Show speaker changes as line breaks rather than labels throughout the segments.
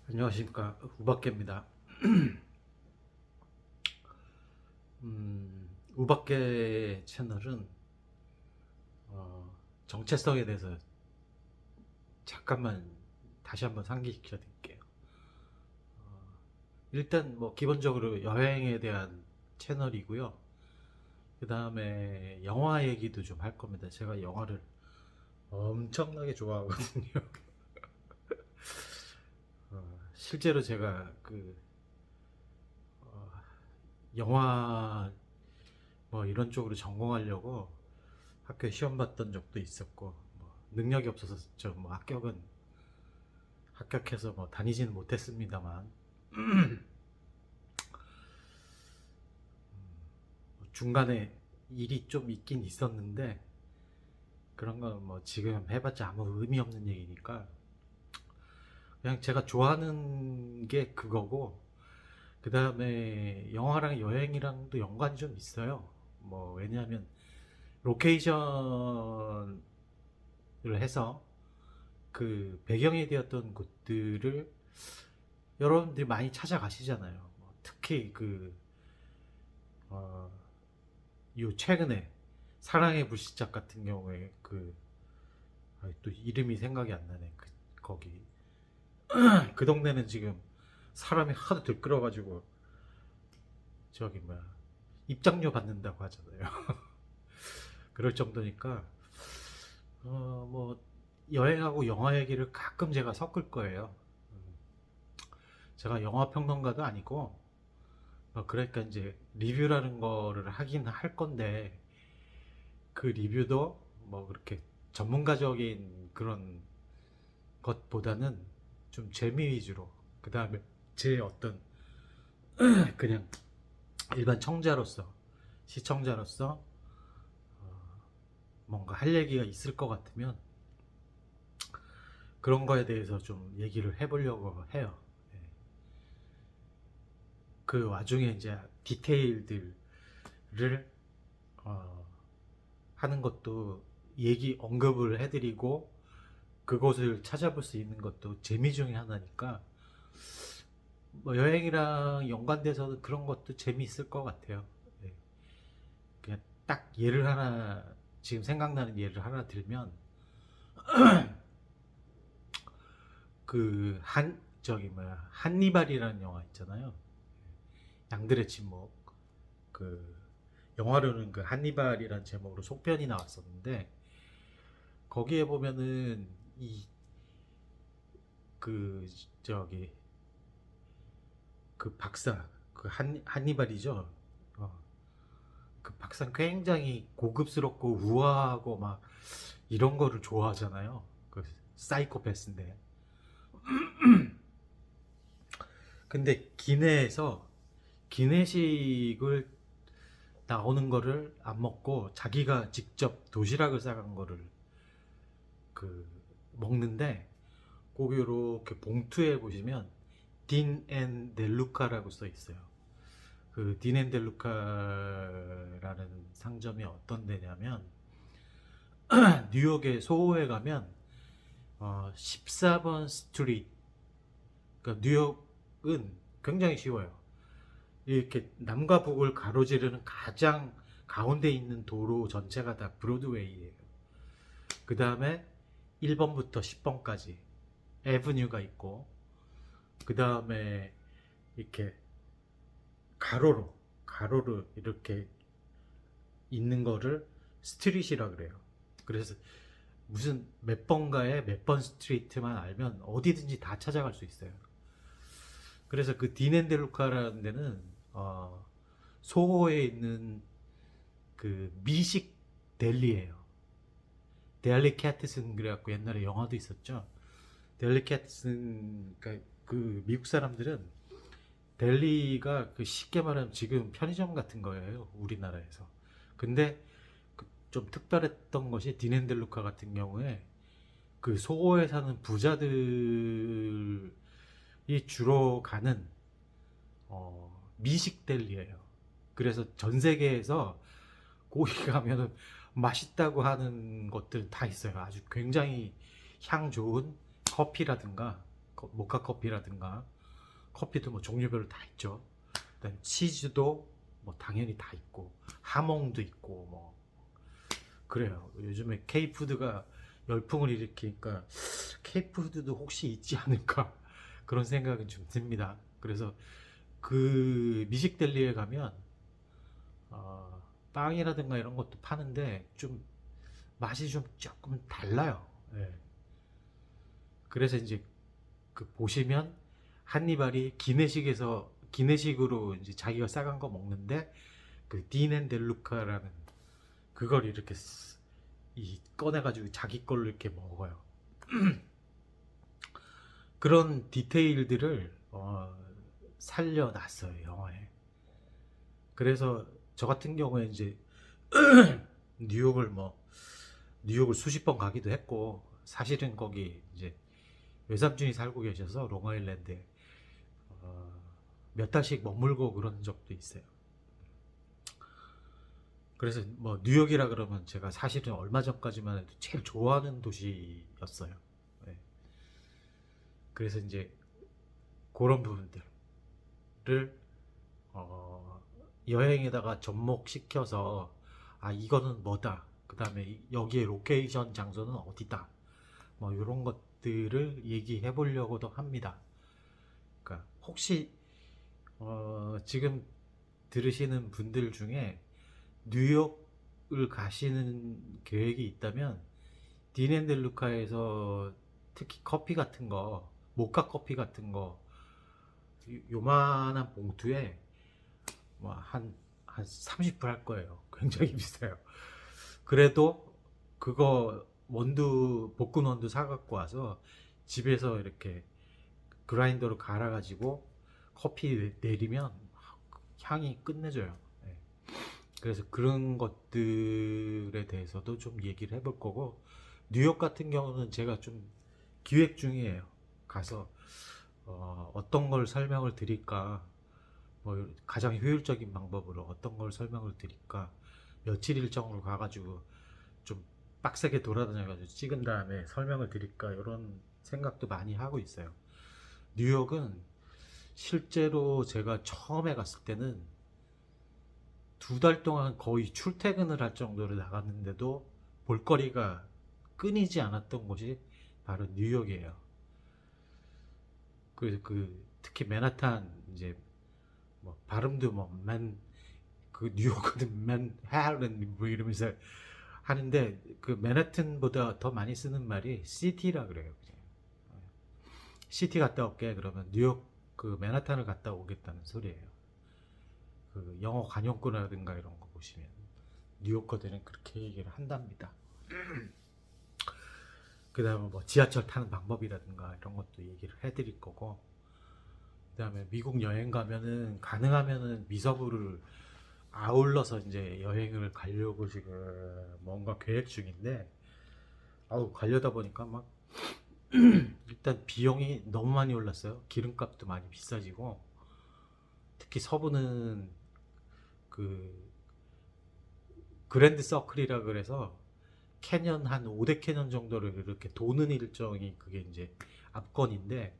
안녕하십니까, 우박개입니다. 우박개 채널은 정체성에 대해서 잠깐만 다시 한번 상기시켜 드릴게요. 일단 뭐 기본적으로 여행에 대한 채널이고요. 그 다음에 영화 얘기도 좀 할 겁니다. 제가 영화를 엄청나게 좋아하거든요. 실제로 제가 어, 영화 뭐 이런 쪽으로 전공하려고 학교에 시험 봤던 적도 있었고, 뭐 능력이 없어서 뭐 합격해서 뭐 다니지는 못했습니다만 중간에 일이 좀 있긴 있었는데, 그런 건 뭐 지금 해봤자 아무 의미 없는 얘기니까 그냥 제가 좋아하는 게 그거고, 그 다음에 영화랑 여행이랑도 연관이 좀 있어요. 뭐 왜냐하면 로케이션을 해서 그 배경이 되었던 곳들을 여러분들이 많이 찾아가시잖아요. 뭐 특히 어, 요 최근에 사랑의 불시착 같은 경우에 또 이름이 생각이 안 나네. 거기 그 동네는 지금 사람이 하도 들끓어가지고 저기 뭐야, 입장료 받는다고 하잖아요. 그럴 정도니까 뭐 여행하고 영화 얘기를 가끔 제가 섞을 거예요. 제가 영화 평론가도 아니고 그러니까 이제 리뷰라는 거를 하긴 할 건데, 그 리뷰도 뭐 그렇게 전문가적인 그런 것보다는 좀 재미 위주로, 그 다음에 제 어떤 그냥 일반 청자로서, 시청자로서 뭔가 할 얘기가 있을 것 같으면 그런 거에 대해서 좀 얘기를 해보려고 해요. 예. 그 와중에 이제 디테일들을 어, 하는 것도 언급을 해드리고, 그곳을 찾아볼 수 있는 것도 재미 중에 하나니까, 뭐 여행이랑 연관돼서 그런 것도 재미있을 것 같아요. 예. 그냥 딱 지금 생각나는 예를 하나 들면, 한니발이라는 영화 있잖아요. 양들의 침묵. 그 영화로는 그 한니발이라는 제목으로 속편이 나왔었는데, 거기에 보면은 이 그 저기 그 박사, 한니발이죠. 그 박사 굉장히 고급스럽고 우아하고 막 이런 거를 좋아하잖아요. 그 사이코패스인데. 근데 기내에서 기내식을 나오는 거를 안 먹고 자기가 직접 도시락을 싸간 거를 그 먹는데, 거기 이렇게 봉투에 보시면 딘 앤 델루카라고 써 있어요. 그 딘 앤 델루카라는 상점이 어떤 데냐면 뉴욕의 소호에 가면 14번 스트리트, 그러니까 뉴욕은 굉장히 쉬워요. 이렇게 남과 북을 가로지르는 가장 가운데 있는 도로 전체가 다 브로드웨이예요. 그 다음에 1번부터 10번까지 에브뉴가 있고, 그 다음에 이렇게 가로로 이렇게 있는 거를 스트릿이라 그래요. 그래서 무슨 몇 번가에 몇 번 스트리트만 알면 어디든지 다 찾아갈 수 있어요. 그래서 그 디넨델루카라는 데는 소호에 있는 그 미식 델리예요. 델리캐트슨 그래갖고 옛날에 영화도 있었죠. 델리캐트슨, 그러니까 그 미국 사람들은 델리가 그 쉽게 말하면 지금 편의점 같은 거예요, 우리나라에서. 근데 좀 특별했던 것이 디넨델루카 같은 경우에 그 소호에 사는 부자들이 주로 가는 미식 델리예요. 그래서 전 세계에서 거기 가면은 맛있다고 하는 것들 다 있어요. 아주 굉장히 향 좋은 커피라든가 모카 커피라든가 커피도 뭐 종류별로 다 있죠. 그다음 치즈도 뭐 당연히 다 있고 하몽도 있고 뭐 그래요. 요즘에 K푸드가 열풍을 일으키니까 K푸드도 혹시 있지 않을까 그런 생각은 좀 듭니다. 그래서 그 미식델리에 가면 빵이라든가 이런 것도 파는데 좀 맛이 좀 조금 달라요. 예. 그래서 이제 그 보시면 한니발이 기내식으로 이제 자기가 싸간 거 먹는데 그 디넨델루카라는 그걸 이렇게 꺼내가지고 자기 걸로 이렇게 먹어요. 그런 디테일들을 살려놨어요 영화에. 그래서 저 같은 경우에 이제 뉴욕을 뭐 뉴욕을 수십 번 가기도 했고 사실은 거기 이제 외삼촌이 살고 계셔서 롱아일랜드에 몇 달씩 머물고 그런 적도 있어요. 그래서 뭐 뉴욕이라 그러면 제가 사실은 얼마 전까지만 해도 제일 좋아하는 도시였어요. 네. 그래서 이제 그런 부분들을 여행에다가 접목시켜서 아 이거는 뭐다. 그 다음에 여기에 로케이션 장소는 어디다. 뭐 이런 것들을 얘기해 보려고도 합니다. 그러니까 혹시 지금 들으시는 분들 중에 뉴욕을 가시는 계획이 있다면 디넨델루카에서 특히 커피 같은 거 모카 커피 같은 거 요만한 봉투에 뭐한 30불 할 거예요. 굉장히 비싸요. 그래도 그거 볶은 원두 사갖고 와서 집에서 이렇게 그라인더로 갈아가지고 커피 내리면 향이 끝내줘요. 네. 그래서 그런 것들에 대해서도 좀 얘기를 해볼 거고 뉴욕 같은 경우는 제가 좀 기획 중이에요. 가서 어떤 걸 설명을 드릴까 뭐 가장 효율적인 방법으로 어떤 걸 설명을 드릴까 며칠 일정으로 가가지고 좀 빡세게 돌아다녀가지고 찍은 다음에 설명을 드릴까 이런 생각도 많이 하고 있어요. 뉴욕은 실제로 제가 처음에 갔을 때는 2달 동안 거의 출퇴근을 할 정도로 나갔는데도 볼거리가 끊이지 않았던 곳이 바로 뉴욕이에요. 그래서 특히 맨하탄 이제 뭐 발음도 그 뉴욕은 맨하튼 뭐 이러면서 하는데 그 맨하튼보다 더 많이 쓰는 말이 시티라 그래요. 그냥. 시티 갔다 올게 그러면 뉴욕 그 맨하탄을 갔다 오겠다는 소리예요. 그 영어 관용구라든가 이런 거 보시면 뉴요커들은 그렇게 얘기를 한답니다. 그 다음에 뭐 지하철 타는 방법이라든가 이런 것도 얘기를 해드릴 거고 그 다음에 미국 여행 가면은 가능하면은 미서부를 아울러서 이제 여행을 가려고 지금 뭔가 계획 중인데 가려다 보니까 막 일단 비용이 너무 많이 올랐어요. 기름값도 많이 비싸지고 특히 서부는 그 그랜드 서클이라 그래서 캐년 한 5대 캐년 정도를 이렇게 도는 일정이 그게 이제 압권인데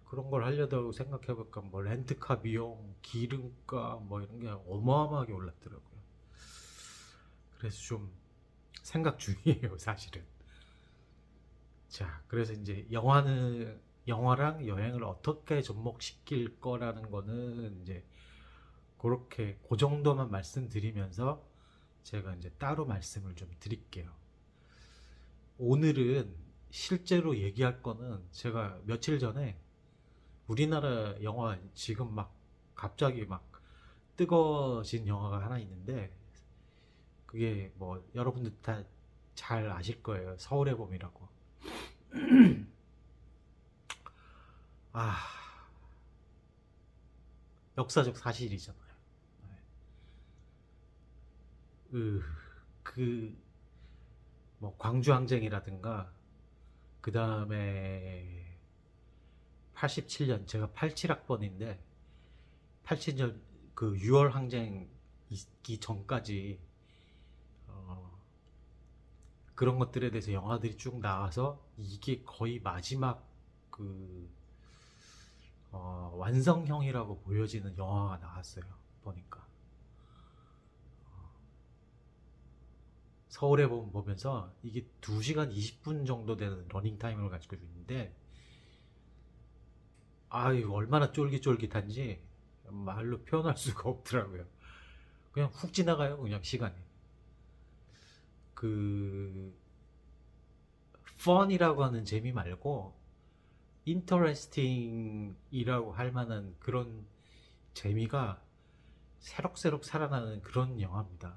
그런 걸 하려고 생각해볼까 뭐 렌트카 비용, 기름값 뭐 이런 게 어마어마하게 올랐더라고요. 그래서 좀 생각 중이에요, 사실은. 자, 그래서 이제 영화랑 여행을 어떻게 접목시킬 거라는 거는 이제 그렇게 그 정도만 말씀드리면서 제가 이제 따로 말씀을 좀 드릴게요. 오늘은 실제로 얘기할 거는 제가 며칠 전에 우리나라 영화 지금 막 갑자기 막 뜨거워진 영화가 하나 있는데 그게 뭐 여러분들 다 잘 아실 거예요. 서울의 봄이라고. 아, 역사적 사실이잖아요. 그 뭐 광주항쟁이라든가 그 다음에 87년 제가 87학번인데 87년 그 6월 항쟁 있기 전까지 그런 것들에 대해서 영화들이 쭉 나와서 이게 거의 마지막 그 완성형이라고 보여지는 영화가 나왔어요. 보니까 서울의 봄 보면서 이게 2시간 20분 정도 되는 러닝 타임을 가지고 있는데 아유 얼마나 쫄깃쫄깃한지 말로 표현할 수가 없더라고요. 그냥 훅 지나가요. 그냥 시간이. 그 펀이라고 하는 재미 말고 인터레스팅이라고 할 만한 그런 재미가 새록새록 살아나는 그런 영화입니다.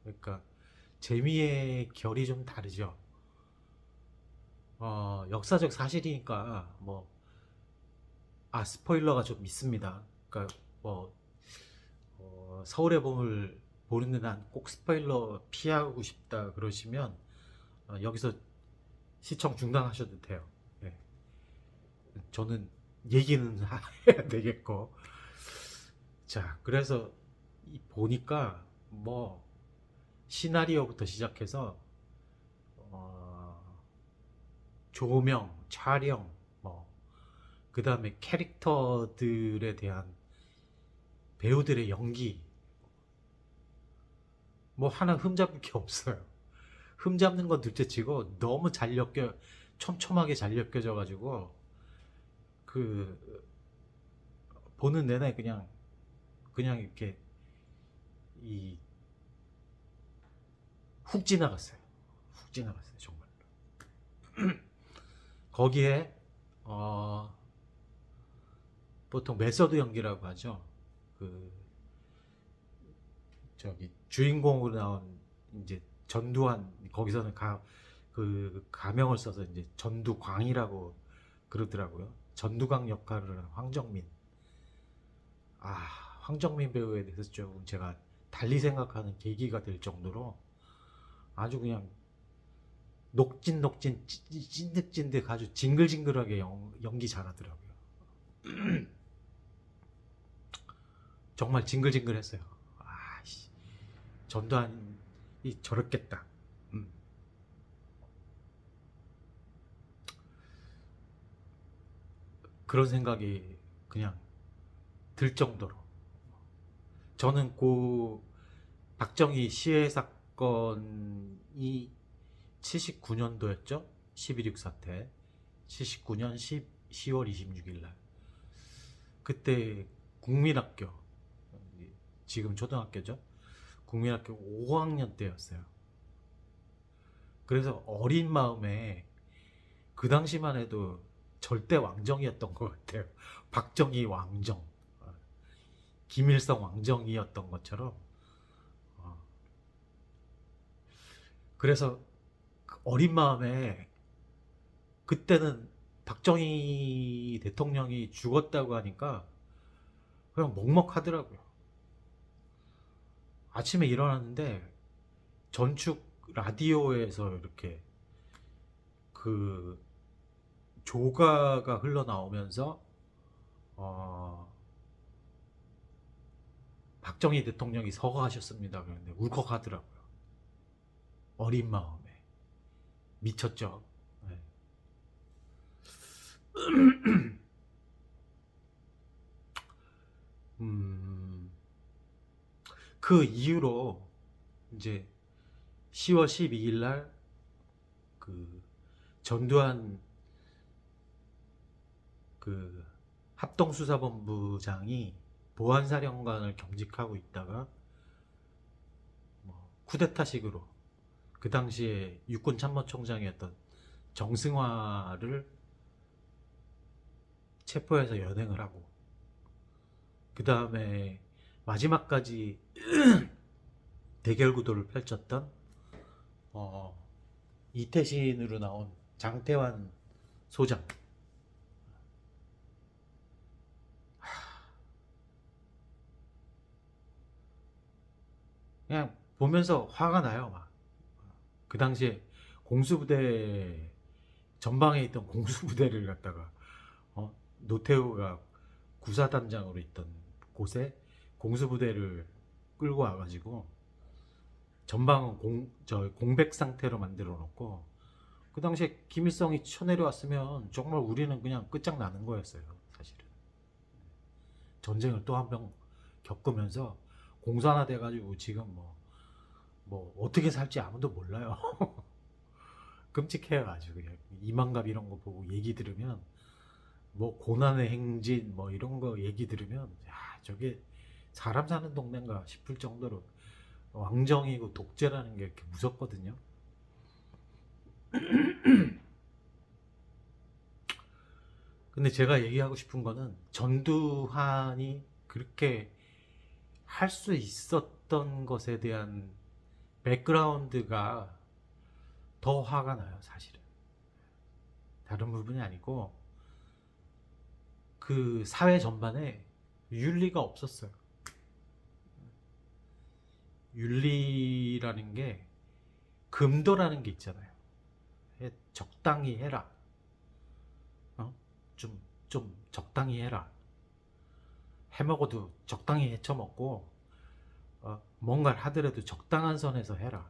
그러니까 재미의 결이 좀 다르죠. 역사적 사실이니까 스포일러가 좀 있습니다. 그러니까 뭐 서울의 봄을 보는데 난 꼭 스포일러 피하고 싶다 그러시면 여기서 시청 중단하셔도 돼요. 네. 저는 얘기는 해야 되겠고. 자, 그래서 보니까 시나리오부터 시작해서 조명, 촬영, 그 다음에 캐릭터들에 대한 배우들의 연기 하나 흠잡을 게 없어요. 흠잡는 건 둘째치고 너무 촘촘하게 잘 엮여져 가지고 그 보는 내내 그냥 이렇게 훅 지나갔어요. 훅 지나갔어요, 정말. 거기에 보통 메서드 연기라고 하죠. 그 저기 주인공으로 나온 이제 전두환, 거기서는 가명을 써서 이제 전두광이라고 그러더라고요. 전두광 역할을 한 황정민. 황정민 배우에 대해서 조금 제가 달리 생각하는 계기가 될 정도로 아주 그냥 녹진녹진 찐득찐득 아주 징글징글하게 연기 잘하더라고요. 정말 징글징글했어요. 전두환이 저렇겠다. 그런 생각이 그냥 들 정도로 저는 박정희 시해 사건이 79년도였죠. 11.6 사태 79년 10월 26일 날 그때 국민학교, 지금 초등학교죠. 국민학교 5학년 때였어요. 그래서 어린 마음에 그 당시만 해도 절대 왕정이었던 것 같아요. 박정희 왕정, 김일성 왕정이었던 것처럼. 그래서 어린 마음에 그때는 박정희 대통령이 죽었다고 하니까 그냥 먹먹하더라고요. 아침에 일어났는데 전축 라디오에서 이렇게 그 조가가 흘러나오면서 박정희 대통령이 서거하셨습니다. 그런데 울컥하더라고요. 어린 마음에 미쳤죠. 네. 그 이후로 이제 10월 12일 날 그 전두환 그 합동수사본부장이 보안사령관을 겸직하고 있다가 쿠데타식으로 그 당시에 육군참모총장이었던 정승화를 체포해서 연행을 하고, 그 다음에 마지막까지 대결구도를 펼쳤던 이태신으로 나온 장태환 소장. 그냥 보면서 화가 나요. 막 그 당시에 공수부대 전방에 있던 공수부대를 갖다가 노태우가 구사단장으로 있던 곳에 공수부대를 끌고 와가지고 전방은 공백 상태로 만들어 놓고 그 당시에 김일성이 쳐내려왔으면 정말 우리는 그냥 끝장나는 거였어요, 사실은. 전쟁을 또 한 번 겪으면서 공산화 돼가지고 지금 뭐 어떻게 살지 아무도 몰라요. 끔찍해요, 아주. 그냥 이만갑 이런 거 보고 얘기 들으면, 뭐 고난의 행진 뭐 이런 거 얘기 들으면, 야, 저게 사람 사는 동네인가 싶을 정도로 왕정이고 독재라는 게 이렇게 무섭거든요. 근데 제가 얘기하고 싶은 거는, 전두환이 그렇게 할 수 있었던 것에 대한 백그라운드가 더 화가 나요, 사실은. 다른 부분이 아니고, 그 사회 전반에 윤리가 없었어요. 윤리라는 게, 금도라는 게 있잖아요. 적당히 해라. 좀 적당히 해라. 해먹어도 적당히 해쳐먹고, 뭔가를 하더라도 적당한 선에서 해라.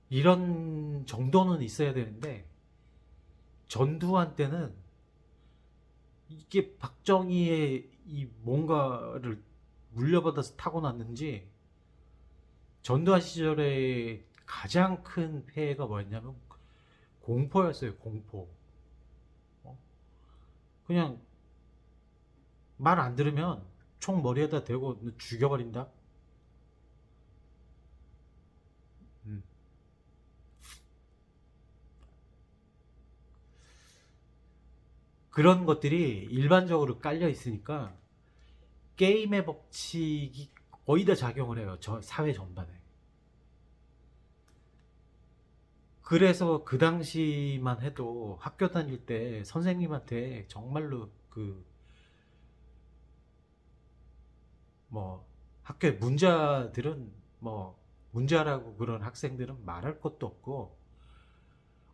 이런 정도는 있어야 되는데, 전두환 때는 이게 박정희의 이 뭔가를 물려받아서 타고났는지, 전두환 시절에 가장 큰 폐해가 뭐였냐면 공포였어요. 공포. 그냥 말 안 들으면 총 머리에다 대고 죽여버린다. 음. 그런 것들이 일반적으로 깔려 있으니까 게임의 법칙이 거의 다 작용을 해요, 저 사회 전반에. 그래서 그 당시만 해도 학교 다닐 때 선생님한테 정말로 뭐 학교에 문자들은, 뭐 문자라고 그런 학생들은 말할 것도 없고,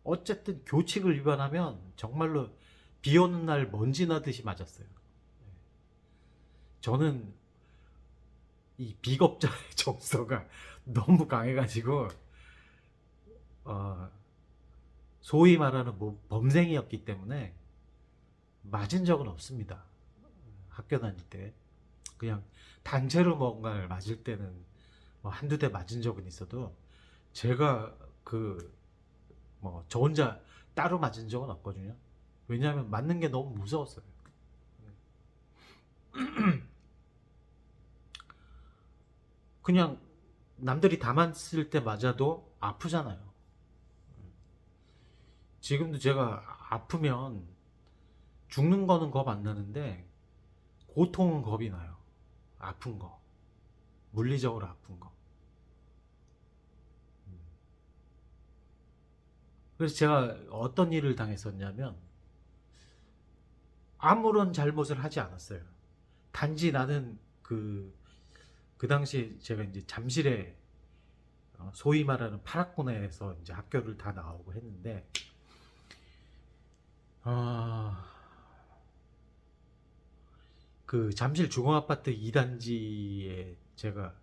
어쨌든 교칙을 위반하면 정말로 비 오는 날 먼지 나듯이 맞았어요. 저는 이 비겁자의 정서가 너무 강해가지고, 소위 말하는 뭐 범생이었기 때문에 맞은 적은 없습니다. 학교 다닐 때 그냥 단체로 뭔가를 맞을 때는 뭐 한두 대 맞은 적은 있어도, 제가 뭐 저 혼자 따로 맞은 적은 없거든요. 왜냐하면 맞는 게 너무 무서웠어요. 그냥 남들이 다 맞을 때 맞아도 아프잖아요. 지금도 제가 아프면 죽는 거는 겁 안 나는데 고통은 겁이 나요. 아픈 거, 물리적으로 아픈 거. 그래서 제가 어떤 일을 당했었냐면, 아무런 잘못을 하지 않았어요. 단지 나는 그 당시 제가 이제 잠실에, 소위 말하는 파락군에서 이제 학교를 다 나오고 했는데, 그 잠실 주공아파트 2단지에 제가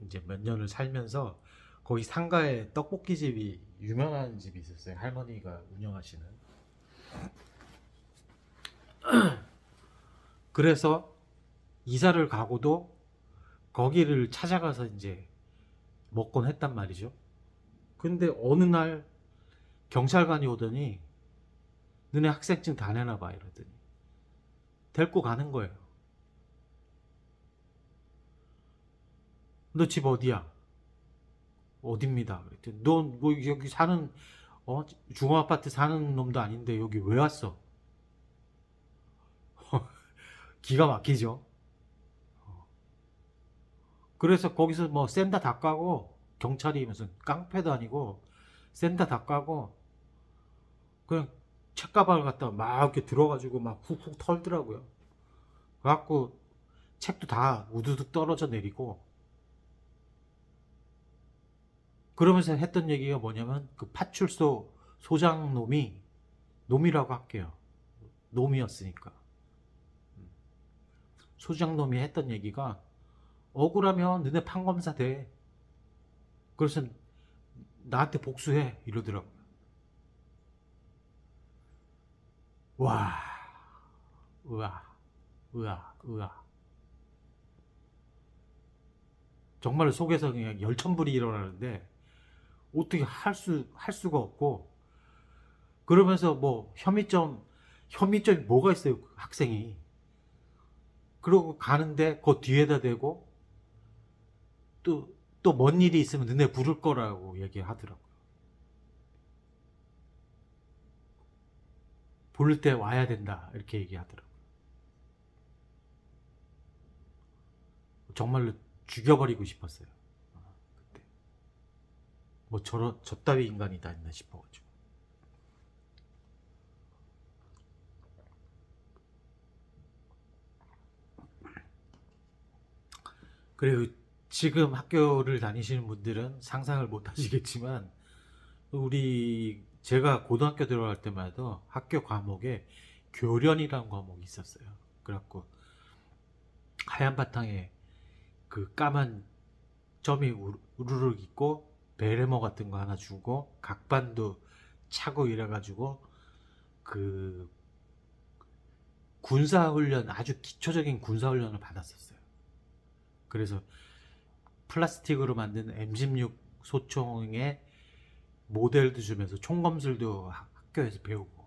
이제 몇 년을 살면서, 거기 상가에 떡볶이 집이 유명한 집이 있었어요. 할머니가 운영하시는. 그래서 이사를 가고도 거기를 찾아가서 이제 먹곤 했단 말이죠. 근데 어느 날 경찰관이 오더니, 너네 학생증 다 내놔봐 이러더니 데리고 가는 거예요. 너 집 어디야? 어딥니다. 그랬더니 넌뭐 여기 사는, 중앙아파트 사는 놈도 아닌데 여기 왜 왔어? 기가 막히죠. 그래서 거기서 뭐 샌다 다 까고, 경찰이 무슨 깡패도 아니고 샌다 다 까고, 그냥 책가방을 갖다가 막 이렇게 들어가지고 막 훅훅 털더라고요. 그래갖고 책도 다 우두둑 떨어져 내리고, 그러면서 했던 얘기가 뭐냐면, 그 파출소 소장 놈이라고 할게요. 놈이었으니까. 소장 놈이 했던 얘기가, 억울하면 너네 판검사 돼. 그래서 나한테 복수해 이러더라고요. 와, 으아, 으아, 으아. 정말 속에서 그냥 열천불이 일어나는데 어떻게 할 수가 없고, 그러면서 뭐 혐의점이 뭐가 있어요, 그 학생이. 그러고 가는데 그 뒤에다 대고 또 뭔 일이 있으면 너네 부를 거라고 얘기하더라고요. 부를 때 와야 된다 이렇게 얘기하더라고요. 정말로 죽여버리고 싶었어요. 그때 뭐 저따위 인간이 다 있나 싶어가지고. 그리고 지금 학교를 다니시는 분들은 상상을 못 하시겠지만, 제가 고등학교 들어갈 때마다 학교 과목에 교련이라는 과목이 있었어요. 그래갖고 하얀 바탕에 그 까만 점이 우르륵 있고 베레모 같은 거 하나 주고 각반도 차고 이래가지고 그 군사훈련, 아주 기초적인 군사훈련을 받았었어요. 그래서 플라스틱으로 만든 M16 소총의 모델도 주면서 총검술도 학교에서 배우고.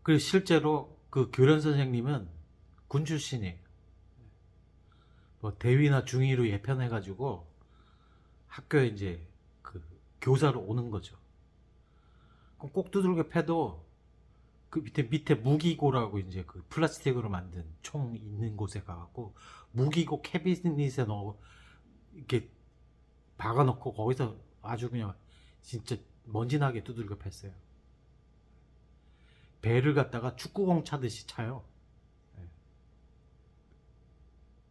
그리고 실제로 그 교련 선생님은 군 출신이에요. 뭐 대위나 중위로 예편해가지고 학교에 이제 그 교사로 오는 거죠. 그럼 꼭 두들겨 패도 그 밑에 무기고라고 이제 그 플라스틱으로 만든 총 있는 곳에 가갖고 무기고 캐비닛에 넣어 이렇게 박아놓고 거기서 아주 그냥 진짜 먼지나게 두들겨 팼어요. 배를 갖다가 축구공 차듯이 차요. 네.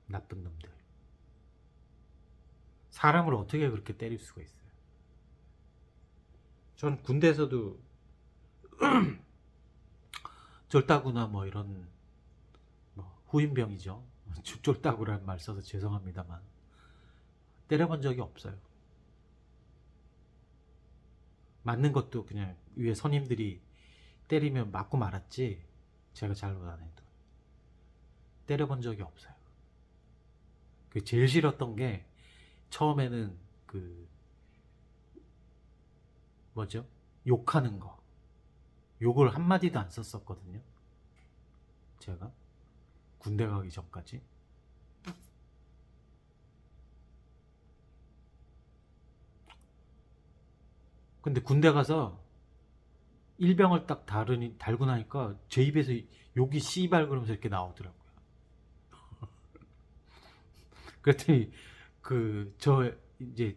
나쁜 놈들. 사람을 어떻게 그렇게 때릴 수가 있어요. 전 군대에서도 쫄따구나 뭐 이런 뭐 후임병이죠. 쫄따구라는 말 써서 죄송합니다만 때려본 적이 없어요. 맞는 것도 그냥 위에 선임들이 때리면 맞고 말았지, 제가 잘못 안 해도 때려본 적이 없어요. 그 제일 싫었던 게 처음에는 그 뭐죠? 욕하는 거. 욕을 한마디도 안 썼었거든요. 제가 군대 가기 전까지. 근데 군대 가서 일병을 딱 달고 나니까 제 입에서 욕이 씨발 그러면서 이렇게 나오더라고요. 그랬더니 저 이제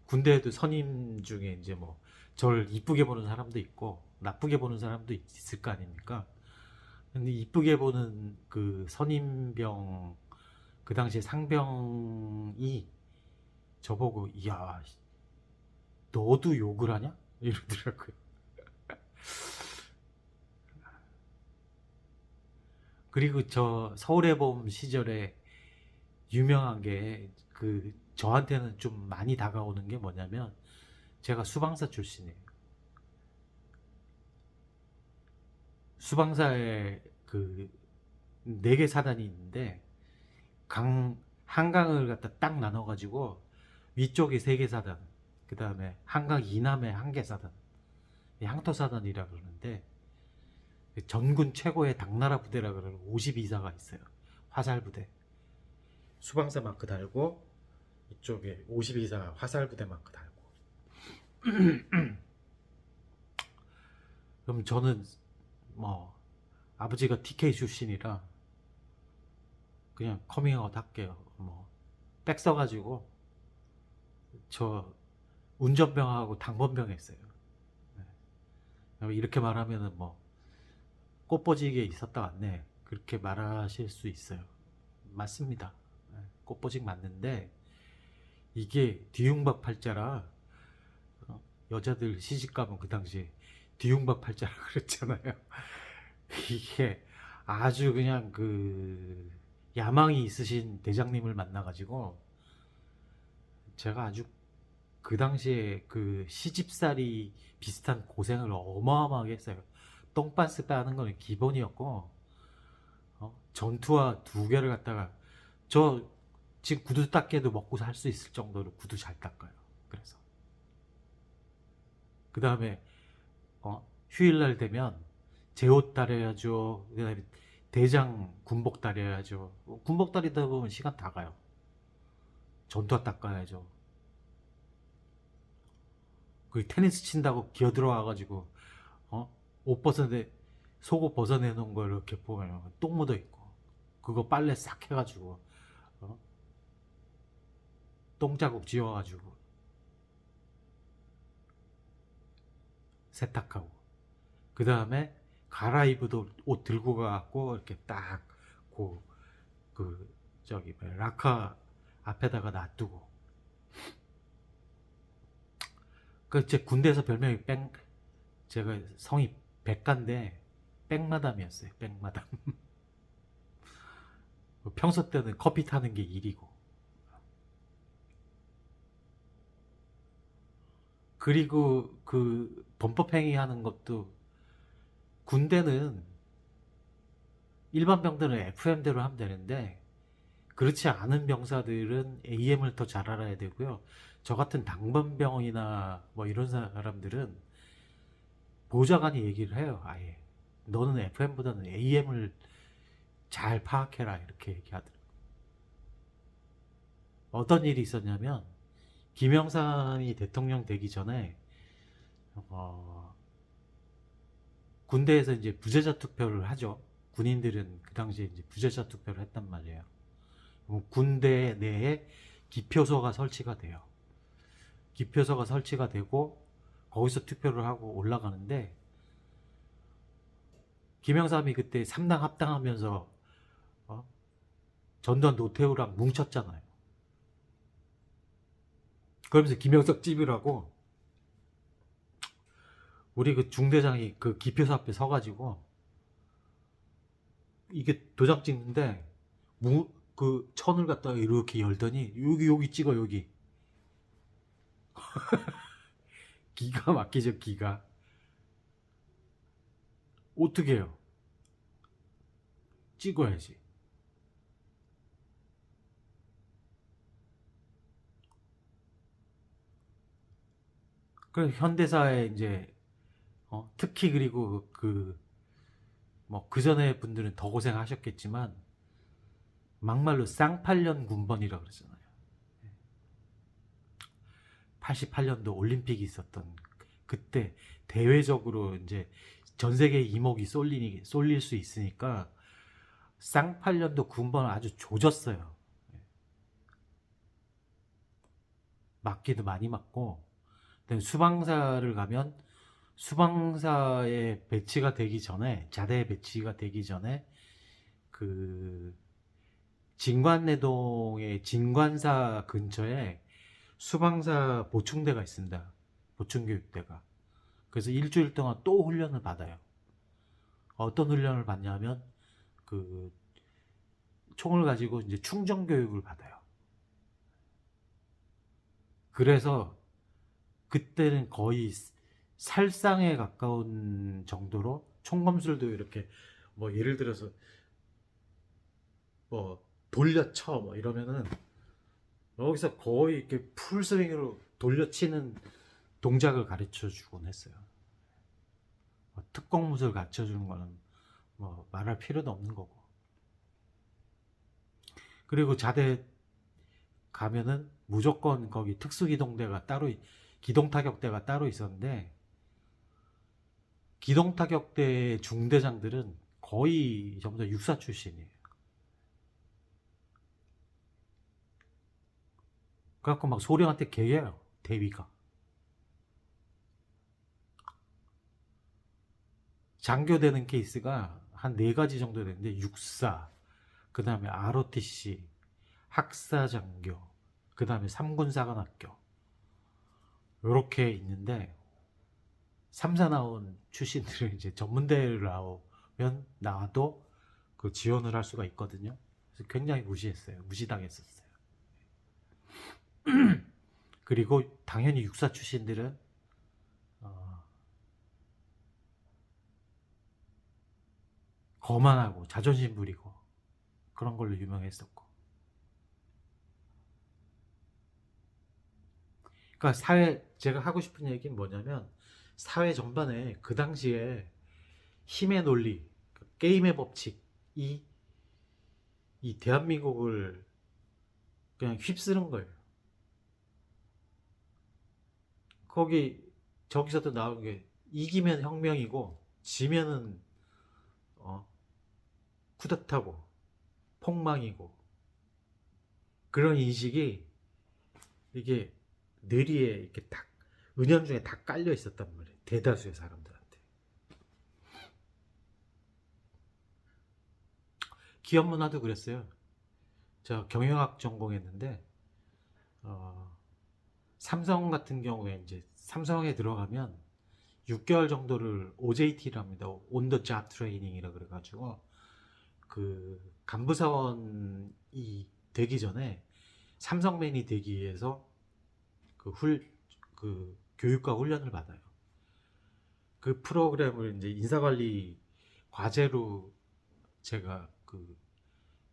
군대에도 선임 중에 이제 뭐 저를 이쁘게 보는 사람도 있고 나쁘게 보는 사람도 있을 거 아닙니까? 근데 이쁘게 보는 그 선임병, 그 당시에 상병이 저보고 이야 너도 욕을 하냐? 이러더라고요. 그리고 저 서울의 봄 시절에 유명한 게 저한테는 좀 많이 다가오는 게 뭐냐면, 제가 수방사 출신이에요. 수방사에 그 4개 사단이 있는데 한강을 갖다 딱 나눠가지고 위쪽에 3개 사단, 그 다음에 한강 이남에 1개 사단, 항토사단이라 그러는데 전군 최고의 당나라 부대라 그러는 52사가 있어요. 화살부대. 수방사 마크 달고 이쪽에 52사 화살부대 마크 달고. 그럼 저는 뭐 아버지가 TK 출신이라 그냥 커밍아웃 할게요. 뭐 백 써가지고 저 운전병하고 당번병 했어요. 네. 이렇게 말하면은 뭐 꽃보직에 있었다 왔네 그렇게 말하실 수 있어요. 맞습니다. 꽃보직 맞는데 이게 뒤흉박 팔자라 여자들 시집가면 그 당시에 뒤흉박팔자라 그랬잖아요. 이게 아주 그냥 그 야망이 있으신 대장님을 만나가지고 제가 아주 그 당시에 그 시집살이 비슷한 고생을 어마어마하게 했어요. 똥반스 빼는 건 기본이었고, 전투화 2개를 갖다가 저 지금 구두 닦개도 먹고 살 수 있을 정도로 구두 잘 닦아요. 그래서 그 다음에 휴일날 되면 제 옷 다려야죠. 그다음에 대장 군복 다려야죠. 군복 다리다 보면 시간 다 가요. 전투화 닦아야죠. 그 테니스 친다고 기어 들어와가지고 옷 벗어내 속옷 벗어내놓은 걸 이렇게 보면 똥 묻어 있고 그거 빨래 싹 해가지고 어? 똥 자국 지워가지고 세탁하고 그 다음에 갈아입어도 옷 들고 가갖고 이렇게 딱 그 저기 라카 앞에다가 놔두고 그 제 군대에서 별명이 제가 성이 백가인데 백마담이었어요. 백마담. 평소 때는 커피 타는 게 일이고 그리고 그 범법행위 하는 것도 군대는 일반 병들은 FM대로 하면 되는데 그렇지 않은 병사들은 AM을 더 잘 알아야 되고요. 저 같은 당번병이나 뭐 이런 사람들은 보좌관이 얘기를 해요. 아예 너는 FM보다는 AM을 잘 파악해라 이렇게 얘기하더라고요. 어떤 일이 있었냐면 김영삼이 대통령 되기 전에 군대에서 이제 부재자 투표를 하죠. 군인들은 그 당시에 이제 부재자 투표를 했단 말이에요. 군대 내에 기표소가 설치가 돼요. 기표소가 설치가 되고 거기서 투표를 하고 올라가는데 김영삼이 그때 3당 합당하면서 전두환 노태우랑 뭉쳤잖아요. 그러면서 김영석 찝으라고 우리 그 중대장이 그 기표소 앞에 서가지고 이게 도장 찍는데 그 천을 갖다가 이렇게 열더니 여기 찍어 여기. 기가 막히죠. 기가 어떻게 해요? 찍어야지. 그래서 현대사에 이제 특히 그리고 그 전에 분들은 더 고생하셨겠지만 막말로 쌍팔년 군번이라고 그러잖아요. 88년도 올림픽이 있었던 그때 대외적으로 이제 전 세계 이목이 쏠릴 수 있으니까 쌍팔년도 군번을 아주 조졌어요. 맞기도 많이 맞고 수방사를 가면 수방사에 배치가 되기 전에 자대에 배치가 되기 전에 그 진관내동의 진관사 근처에 수방사 보충대가 있습니다. 보충교육대가. 그래서 일주일 동안 또 훈련을 받아요. 어떤 훈련을 받냐면 그 총을 가지고 이제 충전 교육을 받아요. 그래서 그때는 거의 살상에 가까운 정도로 총검술도 이렇게 뭐 예를 들어서 뭐 돌려쳐 뭐 이러면은 여기서 거의 이렇게 풀스윙으로 돌려치는 동작을 가르쳐 주곤 했어요. 특공무술 가르쳐 주는 거는 뭐 말할 필요도 없는 거고. 그리고 자대 가면은 무조건 거기 특수기동대가 따로 기동타격대가 따로 있었는데 기동타격대 중대장들은 거의 전부 다 육사 출신이에요. 그래갖고 막 소령한테 개겨요. 대위가. 장교되는 케이스가 한 4가지 정도 되는데 육사, 그 다음에 ROTC, 학사장교, 그 다음에 3군사관학교 이렇게 있는데 3사 나온 출신들은 이제 전문대를 나와도 그 지원을 할 수가 있거든요. 그래서 굉장히 무시했어요. 무시당했었어요. 그리고 당연히 육사 출신들은 어, 거만하고 자존심 부리고 그런 걸로 유명했었고. 그러니까 제가 하고 싶은 얘기는 뭐냐면 사회 전반에 그 당시에 힘의 논리, 그 게임의 법칙이 이 대한민국을 그냥 휩쓰는 거예요. 저기서도 나온 게 이기면 혁명이고 지면은 어, 쿠데타고 폭망이고 그런 인식이 이게 뇌리에 이렇게 딱 은연중에 다 깔려 있었단 말이에요. 대다수의 사람들한테. 기업 문화도 그랬어요. 저 경영학 전공했는데 삼성 같은 경우에 이제 삼성에 들어가면 6개월 정도를 OJT를 합니다. On the Job Training이라 그래가지고 그 간부 사원이 되기 전에 삼성맨이 되기 위해서 그 교육과 훈련을 받아요. 그 프로그램을 이제 인사관리 과제로 제가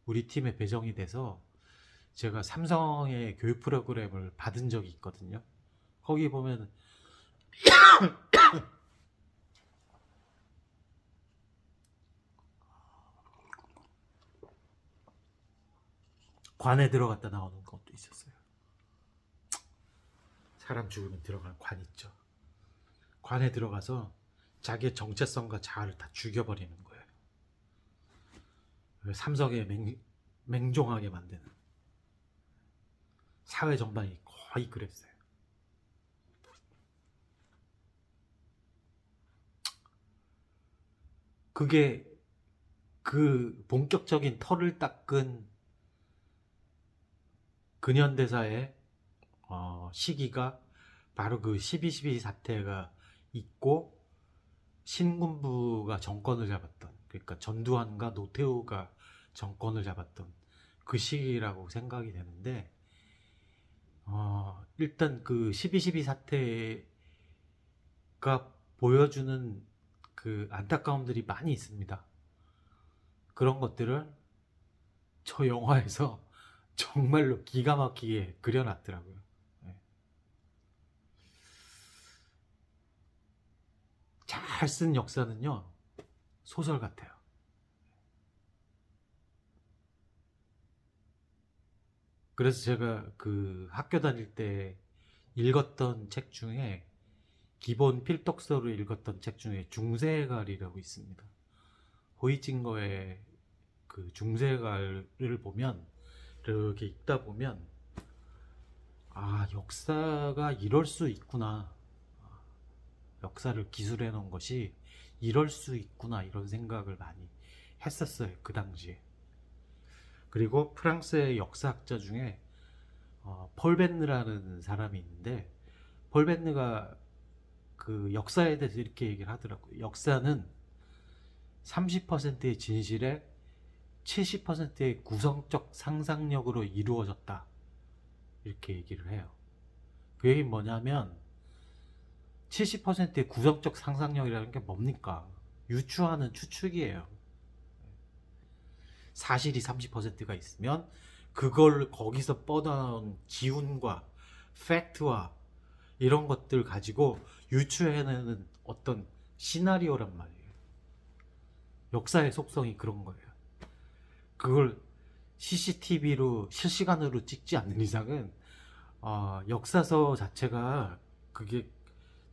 우리 팀에 배정이 돼서 제가 삼성의 교육 프로그램을 받은 적이 있거든요. 거기 보면 관에 들어갔다 나오는 것도 있었어요. 사람 죽으면 들어가는 관 있죠. 관에 들어가서 자기의 정체성과 자아를 다 죽여버리는 거예요. 삼성에 맹종하게 만드는 사회 전반이 거의 그랬어요. 그게 그 본격적인 털을 닦은 근현대사의 시기가 바로 그 12.12 사태가 있고 신군부가 정권을 잡았던, 그러니까 전두환과 노태우가 정권을 잡았던 그 시기라고 생각이 되는데 일단 그 12.12 사태가 보여주는 그 안타까움들이 많이 있습니다. 그런 것들을 저 영화에서 정말로 기가 막히게 그려놨더라고요. 네. 잘 쓴 역사는요, 소설 같아요. 그래서 제가 그 학교 다닐 때 읽었던 책 중에 기본 필독서로 읽었던 책 중에 중세갈이라고 있습니다. 호이징거의 그 중세갈을 보면 이렇게 읽다 보면 역사가 이럴 수 있구나, 역사를 기술해 놓은 것이 이럴 수 있구나, 이런 생각을 많이 했었어요, 그 당시에. 그리고 프랑스의 역사학자 중에 폴 벤느라는 사람이 있는데 폴 벤느가 그 역사에 대해서 이렇게 얘기를 하더라고요. 역사는 30%의 진실에 70%의 구성적 상상력으로 이루어졌다, 이렇게 얘기를 해요. 그 얘기는 뭐냐면 70%의 구성적 상상력이라는 게 뭡니까? 유추하는 추측이에요. 사실이 30%가 있으면 그걸 거기서 뻗어나온 기운과 팩트와 이런 것들 가지고 유추해내는 어떤 시나리오란 말이에요. 역사의 속성이 그런 거예요. 그걸 CCTV로 실시간으로 찍지 않는 이상은 역사서 자체가 그게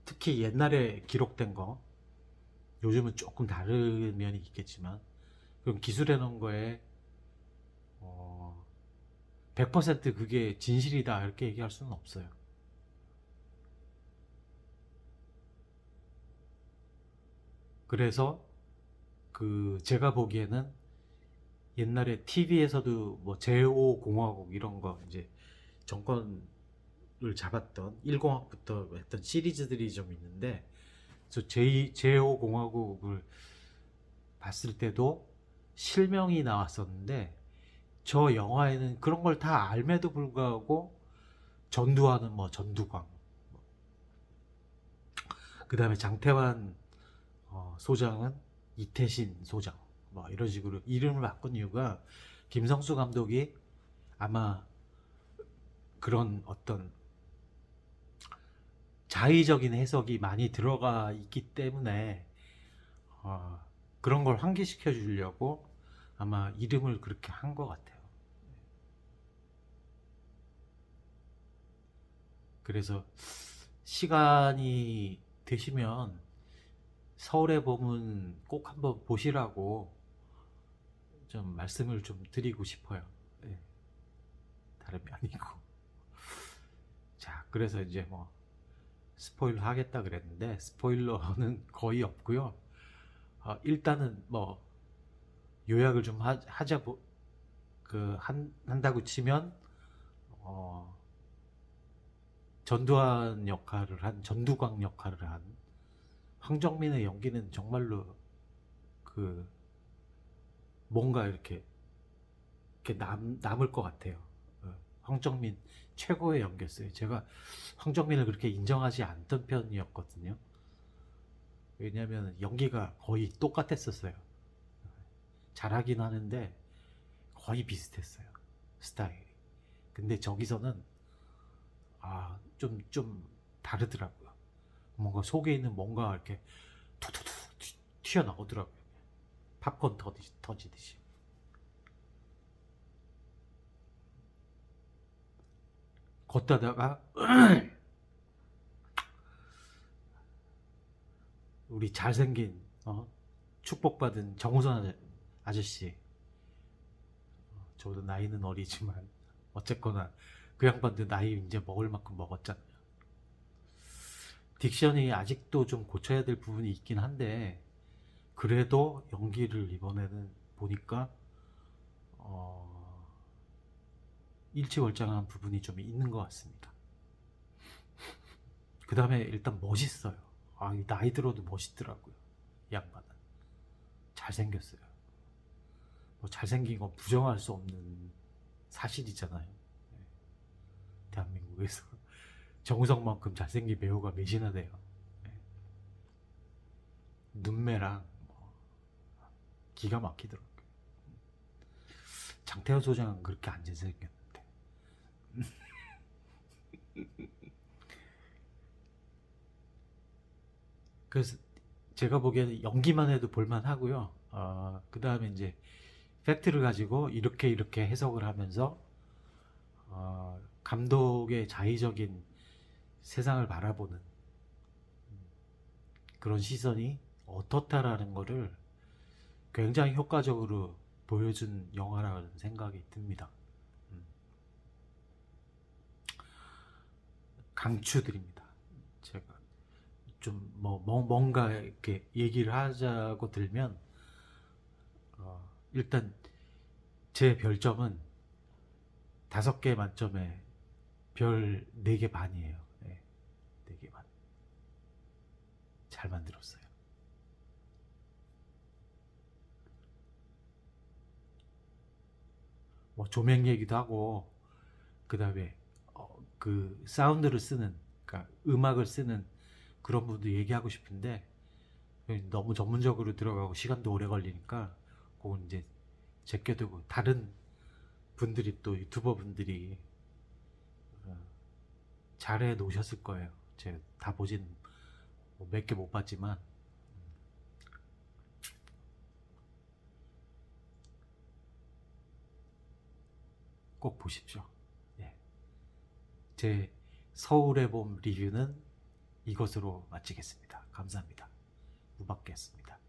특히 옛날에 기록된 거, 요즘은 조금 다른 면이 있겠지만 그럼 기술해 놓은 거에 100% 그게 진실이다 이렇게 얘기할 수는 없어요. 그래서 그 제가 보기에는 옛날에 TV에서도 뭐 제5공화국 이런 거 이제 정권을 잡았던 1공학부터 했던 시리즈들이 좀 있는데 제5공화국을 봤을 때도 실명이 나왔었는데 저 영화에는 그런 걸 다 알매도 불구하고 전두환은 뭐 전두광, 그 다음에 장태환 소장은 이태신 소장, 뭐 이런 식으로 이름을 바꾼 이유가 김성수 감독이 아마 그런 어떤 자의적인 해석이 많이 들어가 있기 때문에 그런 걸 환기시켜 주려고 아마 이름을 그렇게 한 것 같아요. 그래서 시간이 되시면 서울의 봄은 꼭 한번 보시라고 좀 말씀을 좀 드리고 싶어요. 예, 다름이 아니고. 자, 그래서 이제 뭐 스포일러 하겠다 그랬는데 스포일러는 거의 없고요. 일단은 뭐 요약을 좀 하자 한다고 치면 어, 전두환 역할을 한 전두광 역할을 한 황정민의 연기는 정말로 그 뭔가 이렇게 남을 것 같아요. 황정민 최고의 연기였어요. 제가 황정민을 그렇게 인정하지 않던 편이었거든요. 왜냐하면 연기가 거의 똑같았었어요. 잘하긴 하는데 거의 비슷했어요. 스타일이. 근데 저기서는 좀 다르더라고요. 뭔가 속에 있는 뭔가 이렇게 툭툭툭 튀어나오더라고요. 팝콘 터지듯이. 걷다다가 우리 잘생긴 축복받은 정우선 아저씨, 저보다 나이는 어리지만 어쨌거나 그 양반도 나이 이제 먹을 만큼 먹었잖아요. 딕션이 아직도 좀 고쳐야 될 부분이 있긴 한데 그래도 연기를 이번에는 보니까 일취월장한 부분이 좀 있는 것 같습니다. 그 다음에 일단 멋있어요. 나이 들어도 멋있더라고요. 이 양반은 잘생겼어요. 뭐 잘생긴 건 부정할 수 없는 사실이잖아요. 대한민국에서 정우성만큼 잘생긴 배우가 몇이나 돼요. 눈매랑 기가 막히더라고요. 장태현 소장은 그렇게 안 잘생겼는데. 그래서 제가 보기에는 연기만 해도 볼만하고요. 그 다음에 이제 팩트를 가지고 이렇게 해석을 하면서 감독의 자의적인 세상을 바라보는 그런 시선이 어떻다라는 거를 굉장히 효과적으로 보여준 영화라는 생각이 듭니다. 강추드립니다. 제가 좀 뭔가 이렇게 얘기를 하자고 들면 일단 제 별점은 5개 만점에 별 4개 반이에요. 네, 4개 반. 잘 만들었어요. 뭐 조명 얘기도 하고 그 다음에 그 사운드를 쓰는, 그러니까 음악을 쓰는 그런 분도 얘기하고 싶은데 너무 전문적으로 들어가고 시간도 오래 걸리니까 그건 이제 제껴두고 다른 분들이, 또 유튜버 분들이 잘해 놓으셨을 거예요. 제가 다 보진 몇 개 못 봤지만 꼭 보십시오. 예. 제 서울의 봄 리뷰는 이것으로 마치겠습니다. 감사합니다. 무박겠습니다.